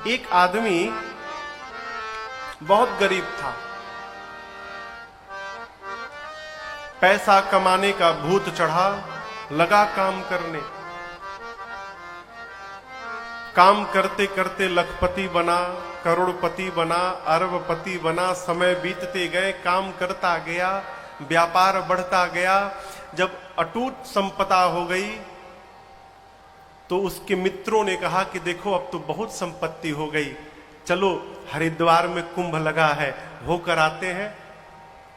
एक आदमी बहुत गरीब था, पैसा कमाने का भूत चढ़ा, लगा काम करने। काम करते करते लखपति बना, करोड़पति बना, अरबपति बना। समय बीतते गए, काम करता गया, व्यापार बढ़ता गया। जब अटूट संपदा हो गई तो उसके मित्रों ने कहा कि देखो अब तो बहुत संपत्ति हो गई, चलो हरिद्वार में कुंभ लगा है, होकर आते हैं।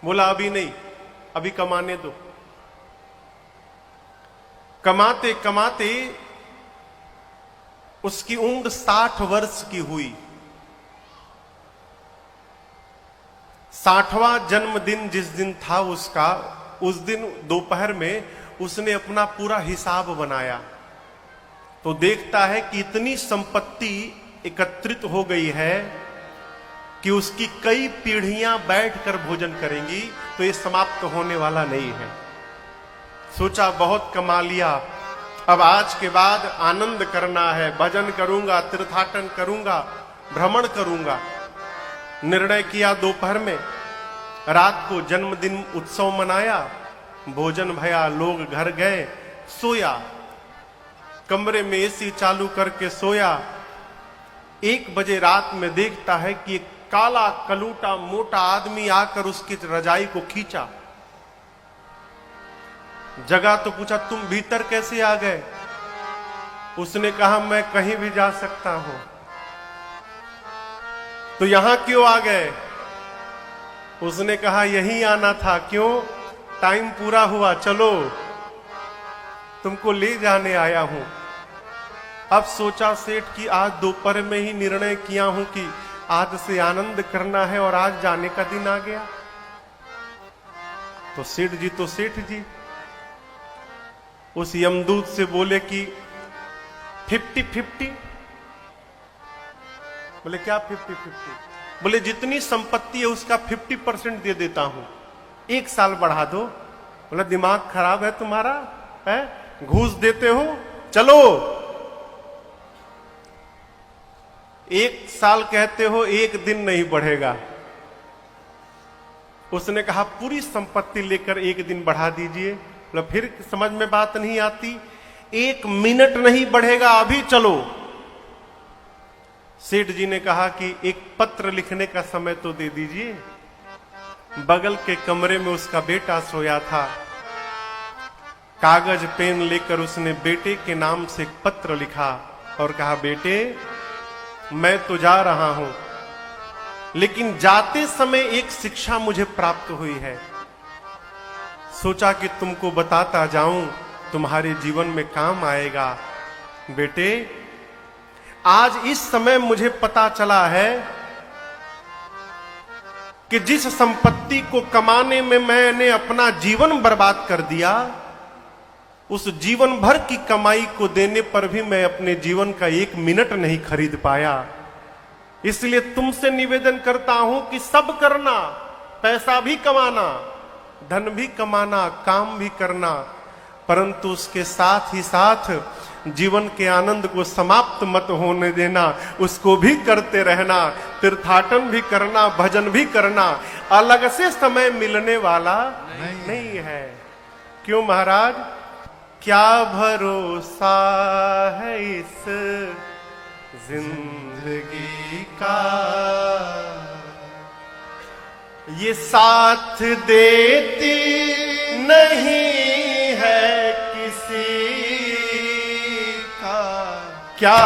बोला अभी नहीं, अभी कमाने दो। कमाते कमाते उसकी उम्र 60 वर्ष की हुई। 60वां जन्मदिन जिस दिन था उसका, उस दिन दोपहर में उसने अपना पूरा हिसाब बनाया तो देखता है कि इतनी संपत्ति एकत्रित हो गई है कि उसकी कई पीढ़ियां बैठकर भोजन करेंगी, तो ये समाप्त होने वाला नहीं है। सोचा बहुत कमा लिया, अब आज के बाद आनंद करना है, भजन करूंगा, तीर्थाटन करूंगा, भ्रमण करूंगा। निर्णय किया दोपहर में। रात को जन्मदिन उत्सव मनाया, भोजन भया, लोग घर गए, सोया, कमरे में एसी चालू करके सोया। 1 बजे रात में देखता है कि एक काला कलूटा मोटा आदमी आकर उसकी रजाई को खींचा। जगा तो पूछा तुम भीतर कैसे आ गए? उसने कहा मैं कहीं भी जा सकता हूं। तो यहां क्यों आ गए? उसने कहा यहीं आना था। क्यों? टाइम पूरा हुआ, चलो तुमको ले जाने आया हूं। अब सोचा सेठ कि आज दोपहर में ही निर्णय किया हूं कि आज से आनंद करना है और आज जाने का दिन आ गया। तो सेठ जी उस यमदूत से बोले कि 50-50। बोले क्या 50-50? बोले जितनी संपत्ति है उसका 50% दे देता हूं, 1 साल बढ़ा दो। बोला दिमाग खराब है तुम्हारा, है? घूस देते हो, चलो 1 साल कहते हो, 1 दिन नहीं बढ़ेगा। उसने कहा पूरी संपत्ति लेकर 1 दिन बढ़ा दीजिए। बोला फिर समझ में बात नहीं आती, 1 मिनट नहीं बढ़ेगा, अभी चलो। सेठ जी ने कहा कि एक पत्र लिखने का समय तो दे दीजिए। बगल के कमरे में उसका बेटा सोया था। कागज पेन लेकर उसने बेटे के नाम से एक पत्र लिखा और कहा बेटे मैं तो जा रहा हूं, लेकिन जाते समय एक शिक्षा मुझे प्राप्त हुई है। सोचा कि तुमको बताता जाऊं, तुम्हारे जीवन में काम आएगा। बेटे आज इस समय मुझे पता चला है कि जिस संपत्ति को कमाने में मैंने अपना जीवन बर्बाद कर दिया, उस जीवन भर की कमाई को देने पर भी मैं अपने जीवन का 1 मिनट नहीं खरीद पाया। इसलिए तुमसे निवेदन करता हूं कि सब करना, पैसा भी कमाना, धन भी कमाना, काम भी करना, परंतु उसके साथ ही साथ जीवन के आनंद को समाप्त मत होने देना, उसको भी करते रहना, तीर्थाटन भी करना, भजन भी करना। अलग से समय मिलने वाला नहीं है। क्यों महाराज? क्या भरोसा है इस जिंदगी का, ये साथ देती नहीं है किसी का। क्या